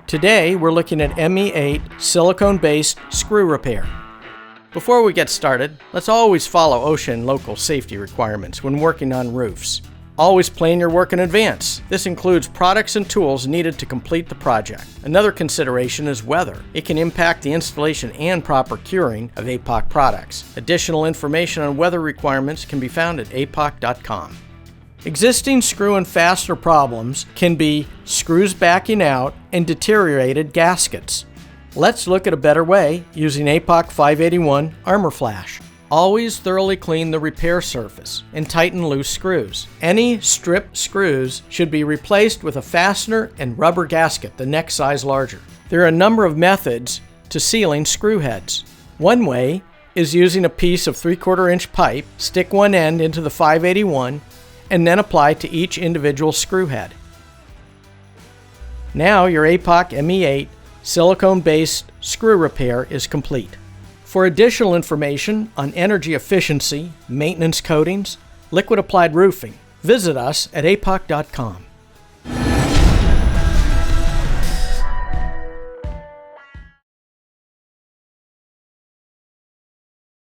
Today we're looking at ME8 silicone-based screw repair. Before we get started, let's always follow OSHA and local safety requirements when working on roofs. Always plan your work in advance. This includes products and tools needed to complete the project. Another consideration is weather. It can impact the installation and proper curing of APOC products. Additional information on weather requirements can be found at apoc.com. Existing screw and fastener problems can be screws backing out and deteriorated gaskets. Let's look at a better way using APOC 581 Armor Flash. Always thoroughly clean the repair surface and tighten loose screws. Any stripped screws should be replaced with a fastener and rubber gasket the next size larger. There are a number of methods to sealing screw heads. One way is using a piece of 3/4 inch pipe, stick one end into the 581, and then apply to each individual screw head. Now your APOC ME8 silicone-based screw repair is complete. For additional information on energy efficiency, maintenance coatings, liquid applied roofing, visit us at apoc.com.